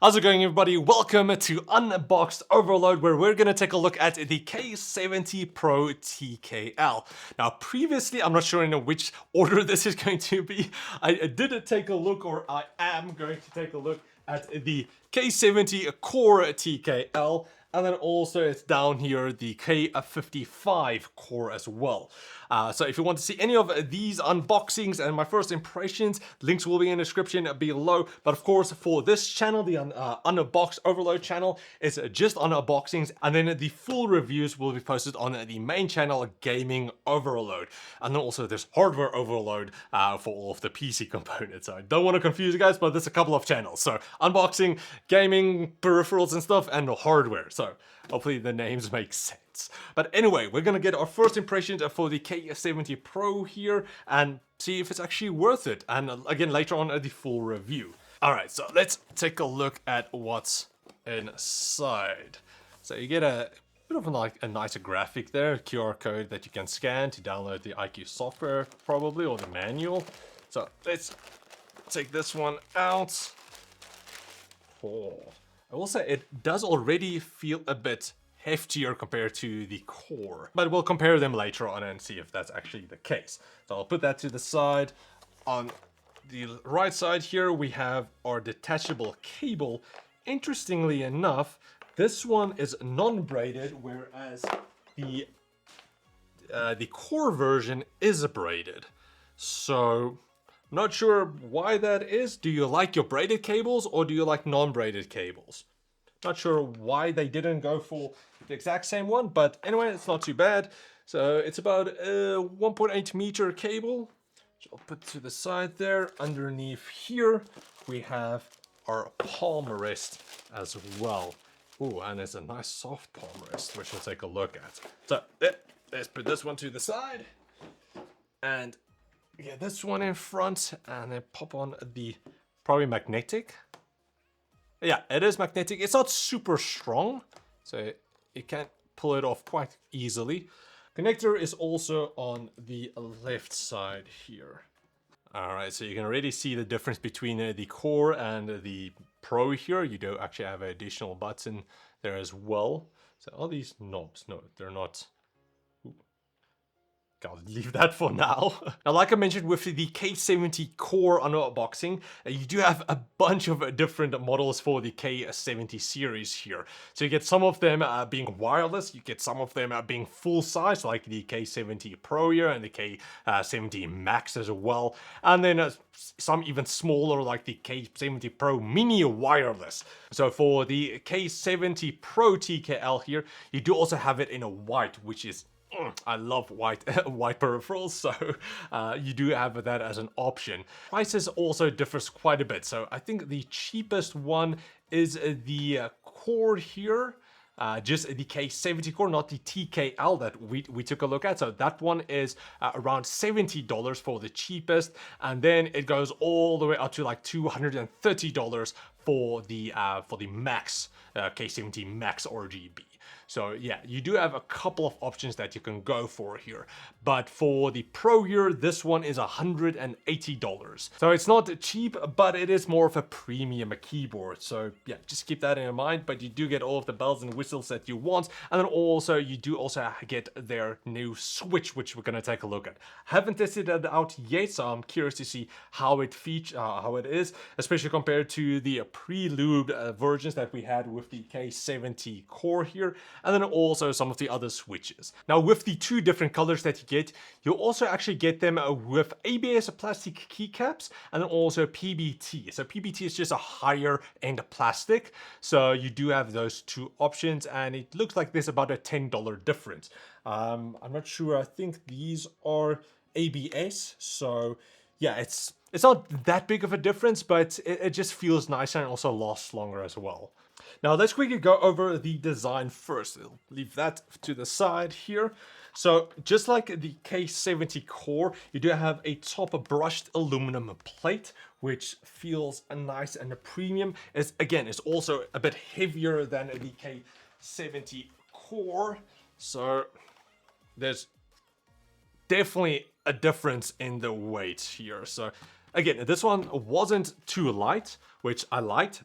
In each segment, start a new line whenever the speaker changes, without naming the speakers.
How's it going, everybody? Welcome to Unboxed Overload, where we're going to take a look at the K70 Pro TKL. Now, previously, I'm not sure in which order this is going to be. I did take a look, or I am going to take a look at the K70 Core TKL, and then also it's down here the K55 Core as well. So if you want to see any of these unboxings and my first impressions, links will be in the description below. But of course, for this channel, the Unboxed Overload channel, is just unboxings, and then the full reviews will be posted on the main channel, Gaming Overload. And then also there's Hardware Overload for all of the PC components. So I don't want to confuse you guys, but there's a couple of channels. So unboxing, gaming, peripherals and stuff, and the hardware. So hopefully the names make sense. But anyway, we're gonna get our first impressions for the K70 Pro here and see if it's actually worth it. And again, later on the full review. All right, so let's take a look at what's inside. So you get a bit of a nicer graphic there, QR code that you can scan to download the IQ software probably, or the manual. So let's take this one out. Oh. I will say it does already feel a bit heftier compared to the Core, but we'll compare them later on and see if that's actually the case. So I'll put that to the side. On the right side here, we have our detachable cable. Interestingly enough, this one is non-braided, whereas the Core version is braided. So not sure why that is. Do you like your braided cables or do you like non-braided cables? Not sure why they didn't go for the exact same one, but anyway, it's not too bad. So it's about a 1.8 meter cable, which I'll put to the side there. Underneath here, we have our palm rest as well. Ooh, and it's a nice soft palm rest, which we'll take a look at. So let's put this one to the side and get this one in front, and then pop on the probably magnetic. Yeah, it is magnetic. It's not super strong, so you can pull it off quite easily. Connector is also on the left side here. All right, so you can already see the difference between the Core and the Pro here. You do actually have an additional button there as well. So all these knobs, no, they're not. I'll leave that for now. Now, like I mentioned with the K70 Core unboxing, you do have a bunch of different models for the K70 series here. So you get some of them being wireless, you get some of them being full size, like the K70 Pro here and the K70 Max as well. And then some even smaller, like the K70 Pro Mini wireless. So for the K70 Pro TKL here, you do also have it in a white, which is I love white peripherals, so you do have that as an option. Prices also differs quite a bit, so I think the cheapest one is the Core here. Just the K70 Core, not the TKL that we took a look at. So that one is around $70 for the cheapest, and then it goes all the way up to like $230 for the Max K70 Max RGB. So yeah, you do have a couple of options that you can go for here. But for the Pro here, this one is $180. So it's not cheap, but it is more of a premium keyboard. So yeah, just keep that in mind. But you do get all of the bells and whistles that you want. And then also, you do also get their new switch, which we're going to take a look at. Haven't tested it out yet, so I'm curious to see how it how it is, especially compared to the pre-lubed versions that we had with the K70 Core here, and then also some of the other switches. Now, with the two different colors that you get, you'll also actually get them with ABS plastic keycaps and then also PBT. So PBT is just a higher end plastic. So you do have those two options, and it looks like there's about a $10 difference. I'm not sure. I think these are ABS. So yeah, it's not that big of a difference, but it just feels nicer and also lasts longer as well. Now let's quickly go over the design first. I'll leave that to the side here. So just like the K70 Core, you do have a top brushed aluminum plate, which feels nice and premium. It's also a bit heavier than the K70 Core. So there's definitely a difference in the weight here. So Again, this one wasn't too light, which I liked,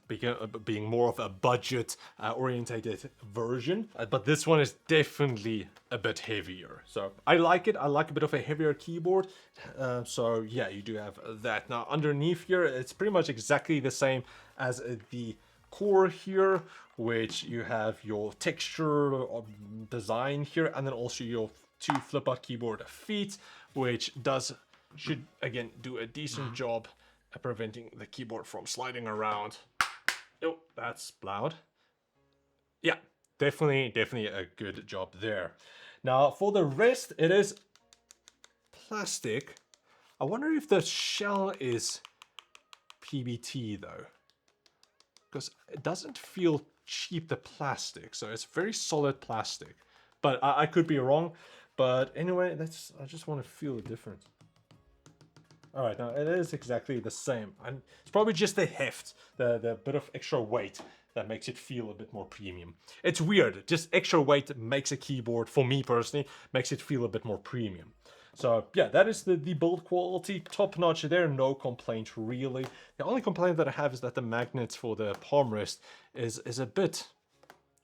being more of a budget orientated version. But this one is definitely a bit heavier. So I like it. I like a bit of a heavier keyboard. So yeah, you do have that. Now underneath here, it's pretty much exactly the same as the Core here, which you have your texture design here, and then also your two flip-out keyboard feet, which should again do a decent job at preventing the keyboard from sliding around. Oh, that's loud. Yeah, definitely a good job there. Now for the rest, it is plastic. I wonder if the shell is PBT though, because it doesn't feel cheap, the plastic, so it's very solid plastic. But I could be wrong. But anyway, I just want to feel the difference. All right, now it is exactly the same. And it's probably just the heft, the bit of extra weight that makes it feel a bit more premium. It's weird, just extra weight makes a keyboard, for me personally, makes it feel a bit more premium. So yeah, that is the build quality, top notch there, no complaint really. The only complaint that I have is that the magnets for the palm rest is a bit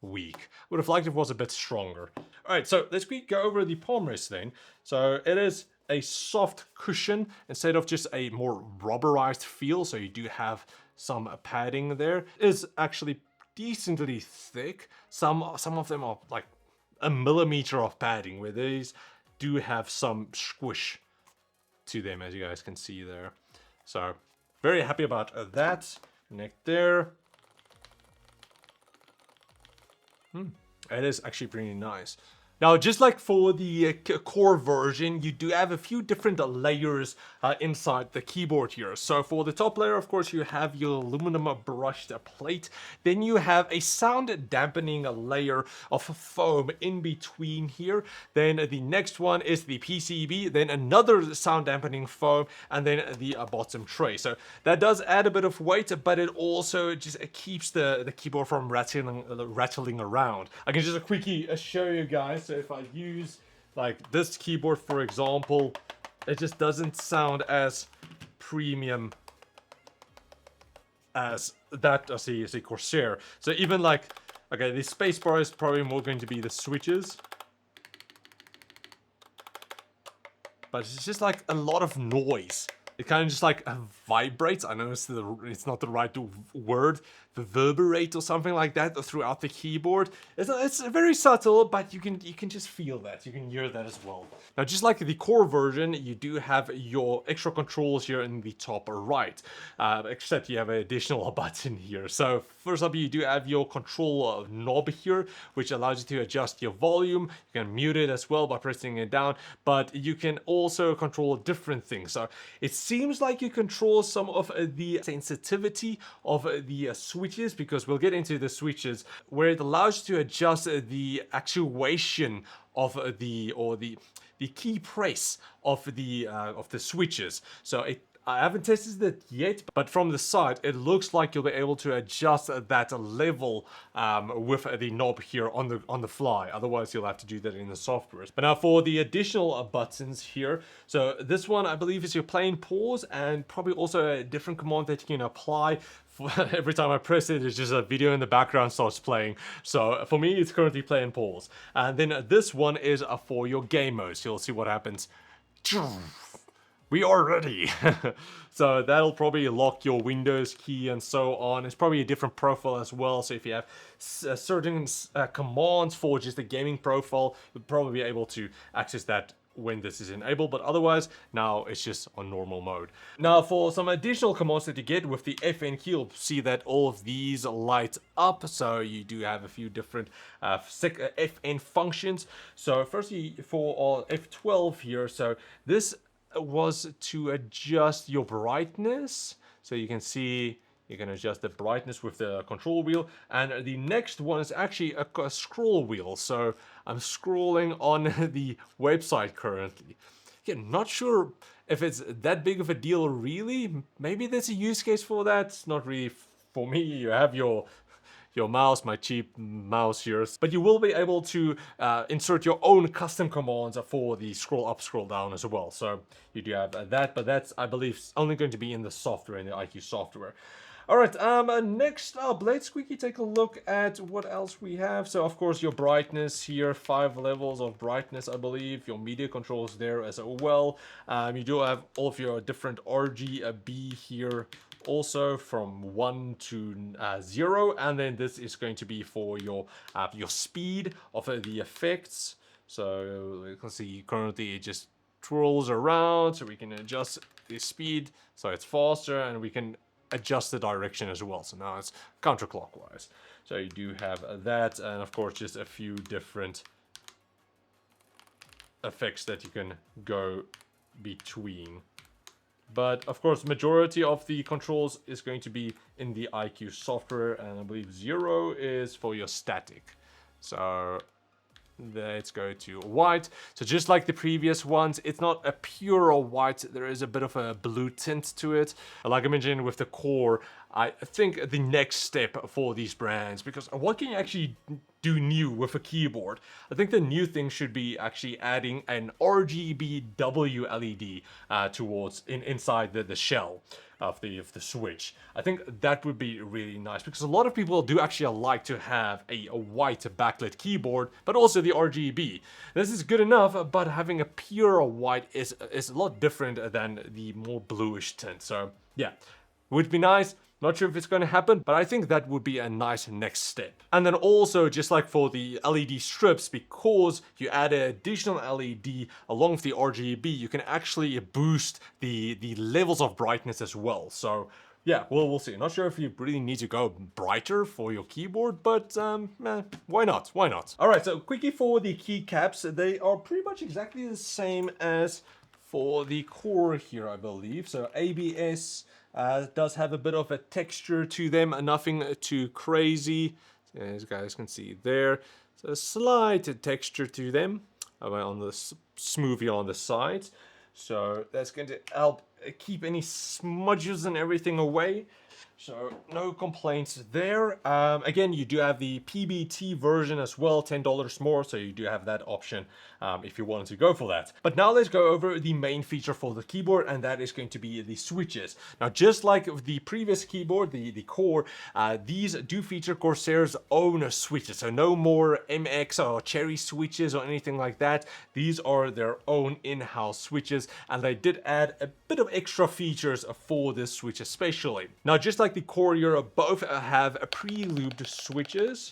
weak. Would have liked if it was a bit stronger. All right, so let's go over the palm rest then. So it is a soft cushion instead of just a more rubberized feel, so you do have some padding there. It is actually decently thick. Some of them are like a millimeter of padding, where these do have some squish to them, as you guys can see there. So very happy about that. Neck there. It is actually pretty nice. Now, just like for the Core version, you do have a few different layers inside the keyboard here. So for the top layer, of course, you have your aluminum brushed plate. Then you have a sound dampening layer of foam in between here. Then the next one is the PCB, then another sound dampening foam, and then the bottom tray. So that does add a bit of weight, but it also just keeps the keyboard from rattling around. I can just quickly show you guys. So if I use like this keyboard, for example, it just doesn't sound as premium as that of the Corsair. So even like, okay, the spacebar is probably more going to be the switches. But it's just like a lot of noise. It kind of just like vibrates. I know it's not the right word, reverberate or something like that throughout the keyboard. It's very subtle, but you can just feel that. You can hear that as well. Now, just like the Core version, you do have your extra controls here in the top right, except you have an additional button here. So first up, you do have your control knob here, which allows you to adjust your volume. You can mute it as well by pressing it down, but you can also control different things. So it seems like you control some of the sensitivity of the switches, because we'll get into the switches, where it allows you to adjust the actuation of the key press of the switches. So I haven't tested it yet, but from the side, it looks like you'll be able to adjust that level with the knob here on the fly. Otherwise, you'll have to do that in the software. But now for the additional buttons here. So this one, I believe, is your play and pause, and probably also a different command that you can apply. Every time I press it, it's just a video in the background starts playing. So for me, it's currently play and pause. And then this one is for your game mode. So you'll see what happens. We are ready. So that'll probably lock your Windows key and so on. It's probably a different profile as well. So if you have certain commands for just the gaming profile, you'll probably be able to access that when this is enabled, but otherwise now it's just on normal mode. Now for some additional commands that you get with the FN key, you'll see that all of these light up. So you do have a few different FN functions. So firstly for F12 here, so this was to adjust your brightness. So you can see you can adjust the brightness with the control wheel. And the next one is actually a scroll wheel. So I'm scrolling on the website currently. Again, not sure if it's that big of a deal really. Maybe there's a use case for that. It's not really for me. You have your your mouse, my cheap mouse here. But you will be able to insert your own custom commands for the scroll up, scroll down as well. So you do have that, but that's, I believe, only going to be in the software, in the IQ software. Alright, next up, let's quickly take a look at what else we have. So, of course, your brightness here, 5 levels of brightness, I believe. Your media controls there as well. You do have all of your different RGB here, also from 1 to 0. And then this is going to be for your speed of the effects. So, you can see currently it just twirls around, so we can adjust the speed so it's faster, and we can adjust the direction as well. So now it's counterclockwise. So you do have that, and of course just a few different effects that you can go between. But of course majority of the controls is going to be in the IQ software, and I believe 0 is for your static. So let's go to white. So just like the previous ones, it's not a pure white. There is a bit of a blue tint to it. Like I mentioned with the Core, I think the next step for these brands, because what can you actually do new with a keyboard? I think the new thing should be actually adding an RGB LED towards inside the shell of the switch. I think that would be really nice, because a lot of people do actually like to have a white backlit keyboard, but also the RGB. This is good enough, but having a pure white is a lot different than the more bluish tint. So yeah, would be nice. Not sure if it's going to happen, but I think that would be a nice next step. And then also, just like for the LED strips, because you add an additional LED along with the RGB, you can actually boost the levels of brightness as well. So yeah, we'll see. Not sure if you really need to go brighter for your keyboard, but why not? Why not? All right, so quickly for the keycaps, they are pretty much exactly the same as for the Core here, I believe. So ABS does have a bit of a texture to them, nothing too crazy. As you guys can see there, so a slight texture to them on the smoothie on the sides. So that's going to help keep any smudges and everything away. So no complaints there. Again, you do have the PBT version as well, $10 more, so you do have that option if you wanted to go for that. But now let's go over the main feature for the keyboard, and that is going to be the switches. Now, just like the previous keyboard, the Core, these do feature Corsair's own switches, so no more MX or Cherry switches or anything like that. These are their own in-house switches, and they did add a bit of extra features for this switch especially. Now, just like the Core, both have a pre-lubed switches,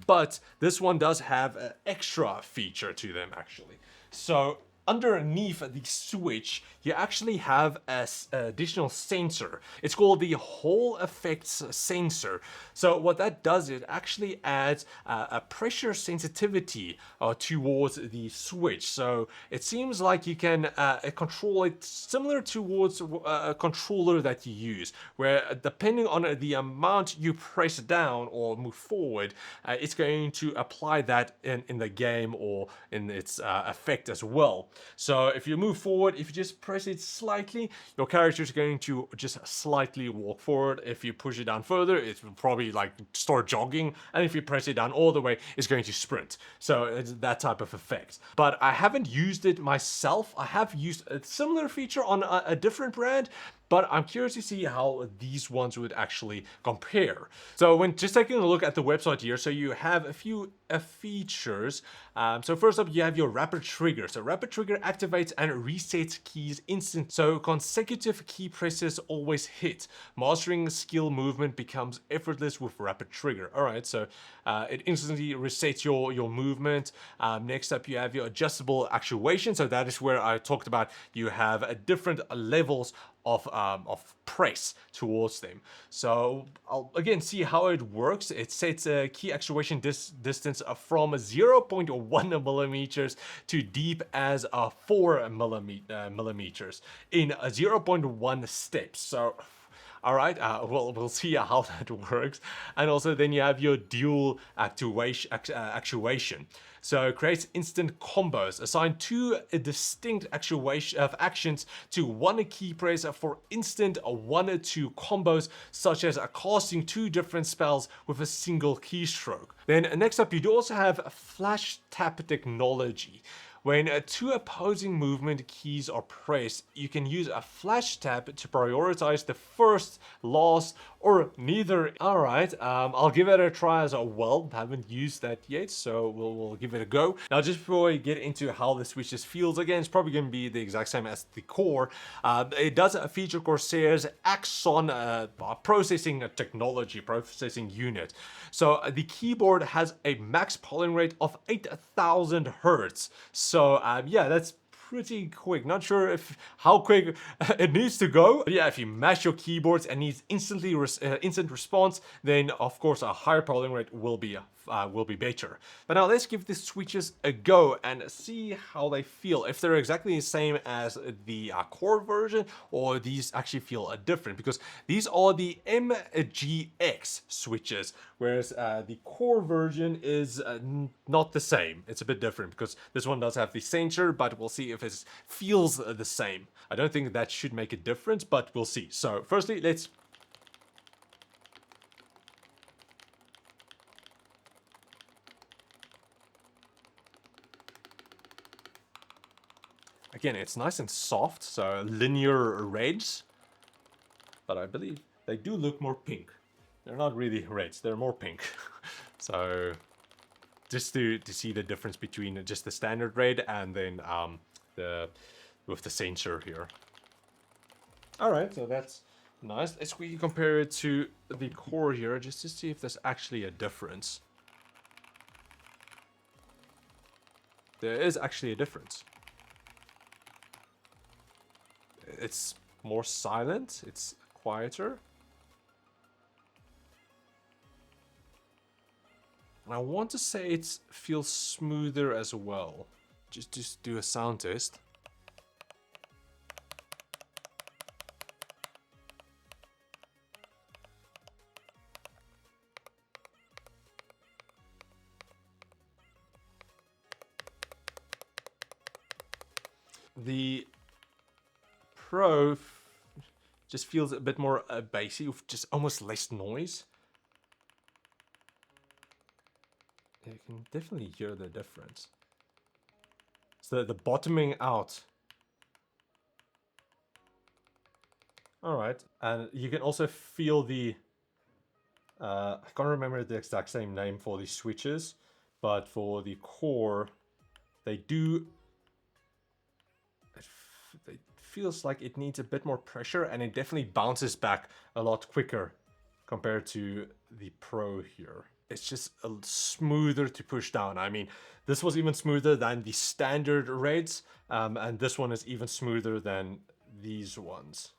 but this one does have an extra feature to them actually. So underneath the switch, you actually have an additional sensor. It's called the Hall Effects sensor. So what that does, it actually adds a pressure sensitivity towards the switch. So it seems like you can control it similar towards a controller that you use, where depending on the amount you press down or move forward, it's going to apply that in the game or in its effect as well. So if you move forward, if you just press it slightly, your character is going to just slightly walk forward. If you push it down further, it will probably like start jogging. And if you press it down all the way, it's going to sprint. So it's that type of effect. But I haven't used it myself. I have used a similar feature on a different brand, but I'm curious to see how these ones would actually compare. So when just taking a look at the website here, so you have a few features. So first up, you have your rapid trigger. So rapid trigger activates and resets keys instant. So consecutive key presses always hit. Mastering skill movement becomes effortless with rapid trigger. All right, so it instantly resets your movement. Next up, you have your adjustable actuation. So that is where I talked about you have different levels of press towards them. So I'll again see how it works. It sets a key actuation distance from 0.1 millimeters to deep as 4 millimeters in 0.1 steps. So All right, we'll see how that works. And also then you have your dual actuation. So it creates instant combos. Assign two distinct actions to one key press for instant 1-2 combos, such as casting two different spells with a single keystroke. Then next up, you do also have flash tap technology. When two opposing movement keys are pressed, you can use a flash tap to prioritize the first, last, or neither. Alright, I'll give it a try as well. Haven't used that yet, so we'll give it a go. Now, just before we get into how the switches feels, again, it's probably going to be the exact same as the Core. It does feature Corsair's Axon processing technology, processing unit. So the keyboard has a max polling rate of 8,000 hertz. So yeah, that's pretty quick. Not sure how quick it needs to go. But yeah, if you mash your keyboards and needs instant response, then of course a higher polling rate will be better. But now let's give these switches a go and see how they feel. If they're exactly the same as the Core version, or these actually feel different, because these are the MGX switches, whereas the Core version is not the same. It's a bit different because this one does have the sensor, but we'll see if it feels the same. I don't think that should make a difference, but we'll see. So firstly, let's again, it's nice and soft, so linear reds, but I believe they do look more pink. They're not really reds, they're more pink. So just to see the difference between just the standard red and then with the sensor here. All right, so that's nice. Let's compare it to the Core here just to see if there's actually a difference. There is actually a difference. It's more silent, it's quieter. And I want to say it feels smoother as well. Just do a sound test. The Pro just feels a bit more bassy, with just almost less noise. You can definitely hear the difference. So the bottoming out. Alright, and you can also feel the... I can't remember the exact same name for these switches, but for the Core, they do... It feels like it needs a bit more pressure, and it definitely bounces back a lot quicker compared to the Pro here. It's just a smoother to push down. I mean, this was even smoother than the standard reds, and this one is even smoother than these ones,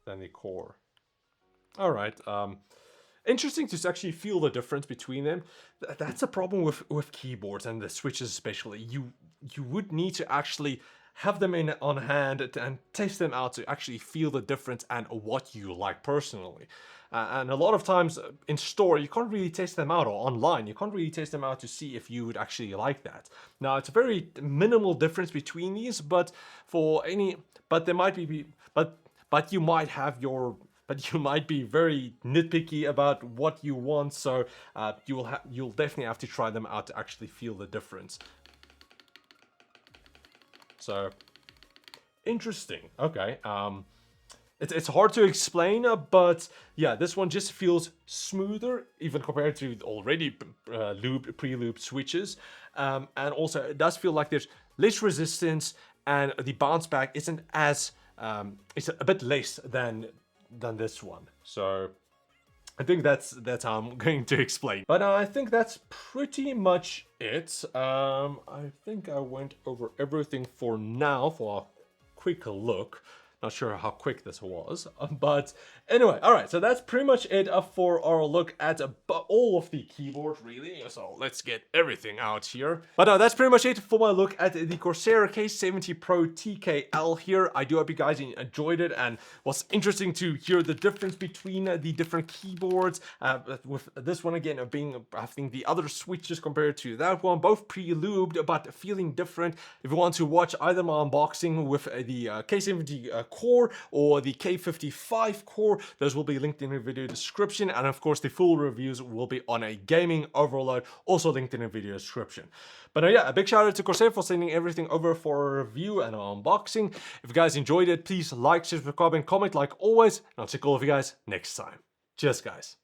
than the Core. All right, interesting to actually feel the difference between them. That's a problem with keyboards and the switches especially. You would need to actually have them on hand and test them out to actually feel the difference and what you like personally. And a lot of times in store, you can't really test them out, or online, you can't really test them out to see if you would actually like that. Now, it's a very minimal difference between these, but there might be, but you might have your... But you might be very nitpicky about what you want, so you'll definitely have to try them out to actually feel the difference. So, interesting. Okay. It's hard to explain, but yeah, this one just feels smoother, even compared to already pre-looped switches. And also, it does feel like there's less resistance, and the bounce back isn't as... it's a bit less than this one. So I think that's how I'm going to explain. But I think that's pretty much it. I think I went over everything for now for a quick look. Not sure how quick this was, but anyway, all right, so that's pretty much it for our look at all of the keyboards, really. So let's get everything out here. But that's pretty much it for my look at the Corsair K70 Pro TKL here. I do hope you guys enjoyed it and was interesting to hear the difference between the different keyboards. With this one again being, I think, the other switches compared to that one, both pre-lubed but feeling different. If you want to watch either my unboxing with the K70 Core or the K55 Core, those will be linked in the video description, and of course the full reviews will be on a gaming overload, also linked in the video description. But yeah, a big shout out to Corsair for sending everything over for a review and an unboxing. If you guys enjoyed it, please like, subscribe, and comment like always, and I'll check all of you guys next time. Cheers, guys.